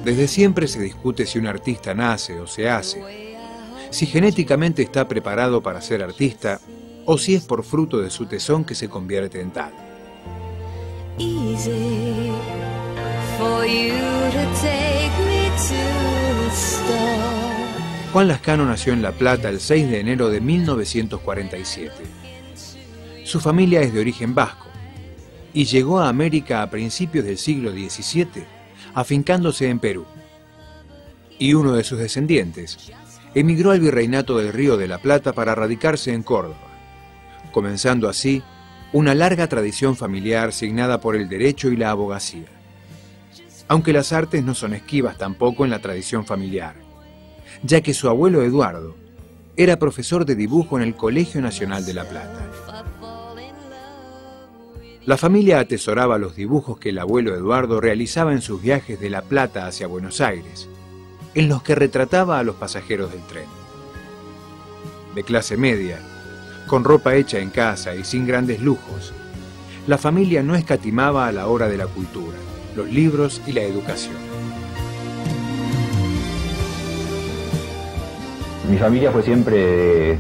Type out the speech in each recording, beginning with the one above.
Desde siempre se discute si un artista nace o se hace, si genéticamente está preparado para ser artista o si es por fruto de su tesón que se convierte en tal. Juan Lascano nació en La Plata el 6 de enero de 1947. Su familia es de origen vasco y llegó a América a principios del siglo XVII, afincándose en Perú. Y uno de sus descendientes emigró al Virreinato del Río de la Plata para radicarse en Córdoba, comenzando así una larga tradición familiar signada por el derecho y la abogacía. Aunque las artes no son esquivas tampoco en la tradición familiar, ya que su abuelo Eduardo era profesor de dibujo en el Colegio Nacional de La Plata. La familia atesoraba los dibujos que el abuelo Eduardo realizaba en sus viajes de La Plata hacia Buenos Aires, en los que retrataba a los pasajeros del tren. De clase media, con ropa hecha en casa y sin grandes lujos, la familia no escatimaba a la hora de la cultura, los libros y la educación. Mi familia fue siempre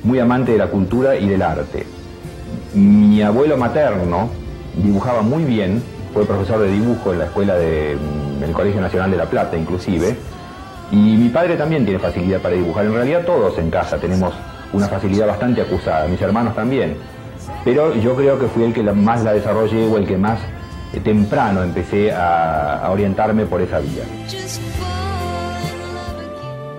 muy amante de la cultura y del arte. Mi abuelo materno dibujaba muy bien, fue profesor de dibujo en la escuela del Colegio Nacional de La Plata inclusive, y mi padre también tiene facilidad para dibujar. En realidad todos en casa tenemos una facilidad bastante acusada, mis hermanos también, pero yo creo que fui el que más la desarrollé o el que más temprano empecé a orientarme por esa vía.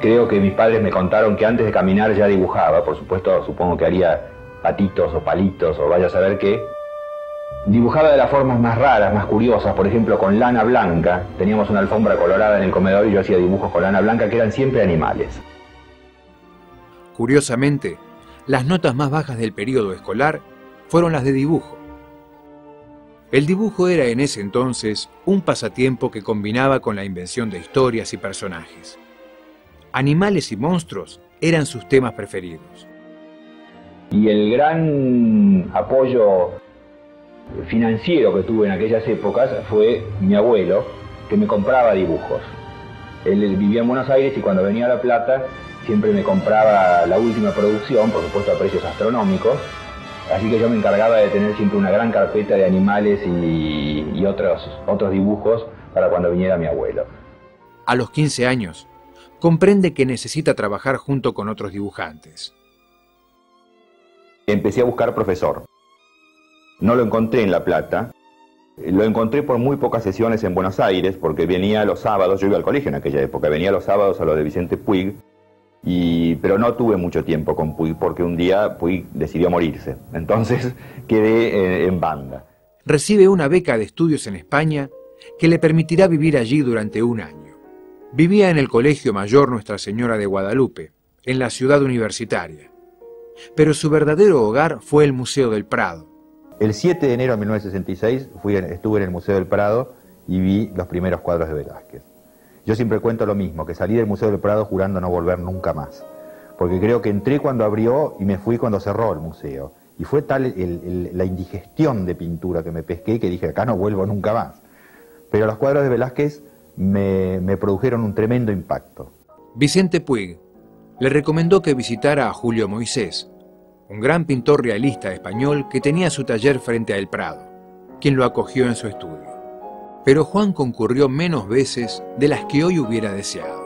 Creo que mis padres me contaron que antes de caminar ya dibujaba, por supuesto supongo que haría patitos o palitos o vaya a saber qué. Dibujaba de las formas más raras, más curiosas, por ejemplo con lana blanca. Teníamos una alfombra colorada en el comedor y yo hacía dibujos con lana blanca que eran siempre animales. Curiosamente, las notas más bajas del periodo escolar fueron las de dibujo. El dibujo era en ese entonces un pasatiempo que combinaba con la invención de historias y personajes. Animales y monstruos eran sus temas preferidos. Y el gran apoyo financiero que tuve en aquellas épocas fue mi abuelo, que me compraba dibujos. Él vivía en Buenos Aires y cuando venía a La Plata siempre me compraba la última producción, por supuesto a precios astronómicos, así que yo me encargaba de tener siempre una gran carpeta de animales y otros dibujos para cuando viniera mi abuelo. A los 15 años, comprende que necesita trabajar junto con otros dibujantes. Empecé a buscar profesor. No lo encontré en La Plata. Lo encontré por muy pocas sesiones en Buenos Aires, porque venía los sábados, yo iba al colegio en aquella época, venía los sábados a lo de Vicente Puig, pero no tuve mucho tiempo con Puig, porque un día Puig decidió morirse. Entonces quedé en banda. Recibe una beca de estudios en España que le permitirá vivir allí durante un año. Vivía en el Colegio Mayor Nuestra Señora de Guadalupe, en la ciudad universitaria. Pero su verdadero hogar fue el Museo del Prado. El 7 de enero de 1966 estuve en el Museo del Prado y vi los primeros cuadros de Velázquez. Yo siempre cuento lo mismo, que salí del Museo del Prado jurando no volver nunca más. Porque creo que entré cuando abrió y me fui cuando cerró el museo. Y fue tal la indigestión de pintura que me pesqué que dije, acá no vuelvo nunca más. Pero los cuadros de Velázquez me produjeron un tremendo impacto. Vicente Puig le recomendó que visitara a Julio Moisés, un gran pintor realista español que tenía su taller frente a El Prado, quien lo acogió en su estudio. Pero Juan concurrió menos veces de las que hoy hubiera deseado.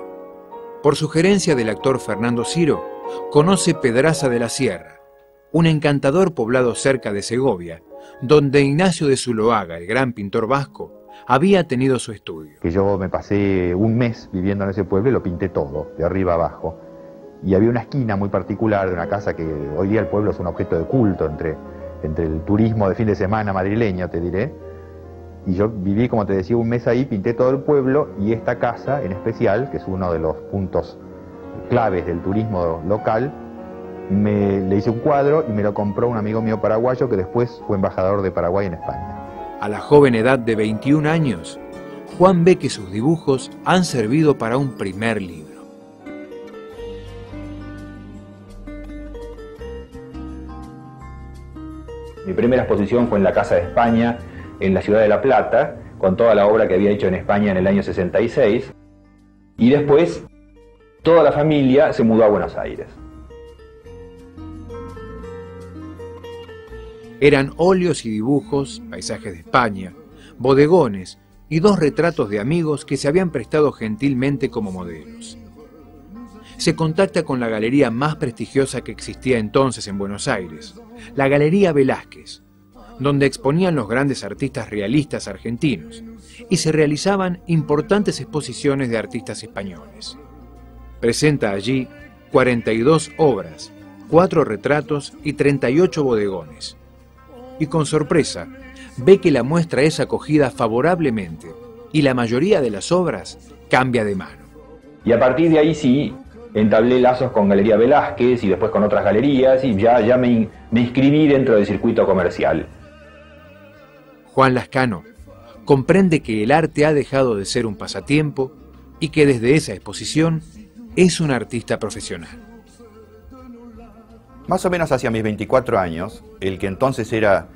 Por sugerencia del actor Fernando Ciro, conoce Pedraza de la Sierra, un encantador poblado cerca de Segovia, donde Ignacio de Zuloaga, el gran pintor vasco, había tenido su estudio. Que yo me pasé un mes viviendo en ese pueblo y lo pinté todo, de arriba abajo. Y había una esquina muy particular de una casa que hoy día el pueblo es un objeto de culto entre el turismo de fin de semana madrileño, te diré. Y yo viví, como te decía, un mes ahí, pinté todo el pueblo y esta casa en especial, que es uno de los puntos claves del turismo local, le hice un cuadro y me lo compró un amigo mío paraguayo que después fue embajador de Paraguay en España. A la joven edad de 21 años, Juan ve que sus dibujos han servido para un primer libro. Mi primera exposición fue en la Casa de España, en la ciudad de La Plata, con toda la obra que había hecho en España en el año 66, y después toda la familia se mudó a Buenos Aires. Eran óleos y dibujos, paisajes de España, bodegones y 2 retratos de amigos que se habían prestado gentilmente como modelos. Se contacta con la galería más prestigiosa que existía entonces en Buenos Aires, la Galería Velázquez, donde exponían los grandes artistas realistas argentinos y se realizaban importantes exposiciones de artistas españoles. Presenta allí 42 obras, 4 retratos y 38 bodegones. Y con sorpresa, ve que la muestra es acogida favorablemente y la mayoría de las obras cambia de mano. Y a partir de ahí sí, entablé lazos con Galería Velázquez y después con otras galerías y ya me inscribí dentro del circuito comercial. Juan Lascano comprende que el arte ha dejado de ser un pasatiempo y que desde esa exposición es un artista profesional. Más o menos hacia mis 24 años, el que entonces era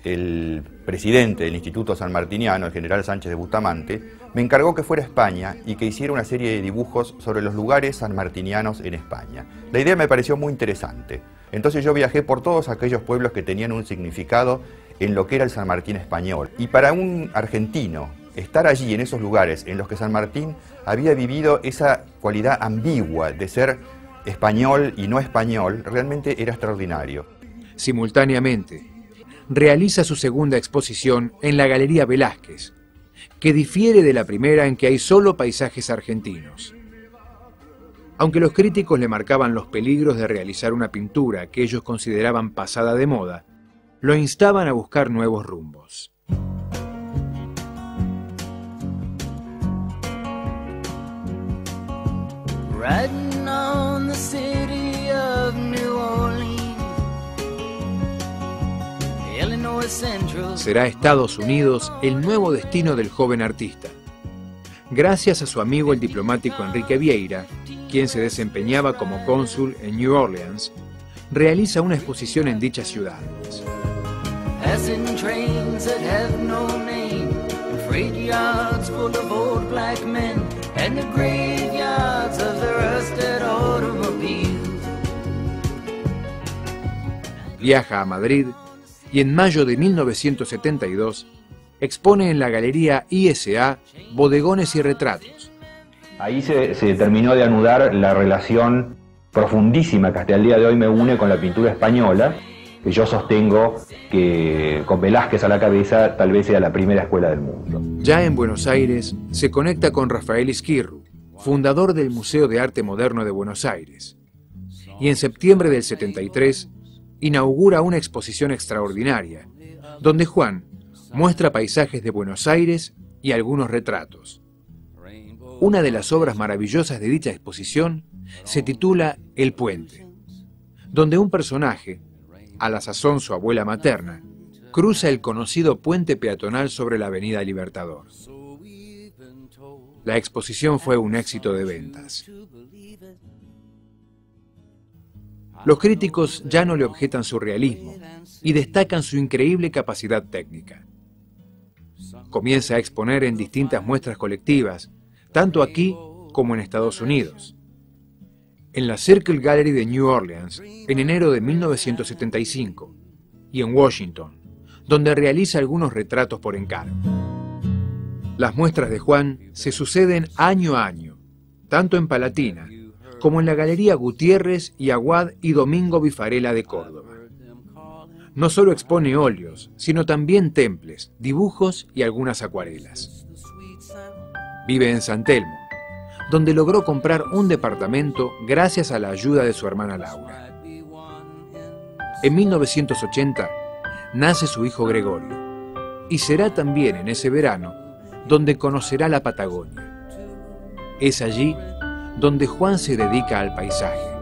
el presidente del Instituto Sanmartiniano, el general Sánchez de Bustamante, me encargó que fuera a España y que hiciera una serie de dibujos sobre los lugares sanmartinianos en España. La idea me pareció muy interesante. Entonces yo viajé por todos aquellos pueblos que tenían un significado en lo que era el San Martín español. Y para un argentino, estar allí en esos lugares en los que San Martín había vivido esa cualidad ambigua de ser español y no español, realmente era extraordinario. Simultáneamente, realiza su segunda exposición en la Galería Velázquez, que difiere de la primera en que hay solo paisajes argentinos. Aunque los críticos le marcaban los peligros de realizar una pintura que ellos consideraban pasada de moda, lo instaban a buscar nuevos rumbos. Riding on the city of New Orleans, Illinois Central. Será Estados Unidos el nuevo destino del joven artista, gracias a su amigo el diplomático Enrique Vieira, quien se desempeñaba como cónsul en New Orleans, realiza una exposición en dicha ciudad. Passing trains that have no name, and freight yards full of old black men, and the graveyards of the rusted automobiles. Viaja a Madrid y en mayo de 1972 expone en la Galería ISA Bodegones y Retratos. Ahí se terminó de anudar la relación profundísima que hasta el día de hoy me une con la pintura española, que yo sostengo que con Velázquez a la cabeza tal vez sea la primera escuela del mundo. Ya en Buenos Aires se conecta con Rafael Izquierro, fundador del Museo de Arte Moderno de Buenos Aires, y en septiembre del 73 inaugura una exposición extraordinaria, donde Juan muestra paisajes de Buenos Aires y algunos retratos. Una de las obras maravillosas de dicha exposición se titula El Puente, donde un personaje, a la sazón su abuela materna, cruza el conocido puente peatonal sobre la avenida Libertador. La exposición fue un éxito de ventas. Los críticos ya no le objetan su realismo y destacan su increíble capacidad técnica. Comienza a exponer en distintas muestras colectivas, tanto aquí como en Estados Unidos. En la Circle Gallery de New Orleans, en enero de 1975, y en Washington, donde realiza algunos retratos por encargo. Las muestras de Juan se suceden año a año, tanto en Palatina, como en la Galería Gutiérrez y Aguad y Domingo Bifarella de Córdoba. No solo expone óleos, sino también temples, dibujos y algunas acuarelas. Vive en San Telmo, donde logró comprar un departamento gracias a la ayuda de su hermana Laura. En 1980 nace su hijo Gregorio, y será también en ese verano donde conocerá la Patagonia. Es allí donde Juan se dedica al paisaje.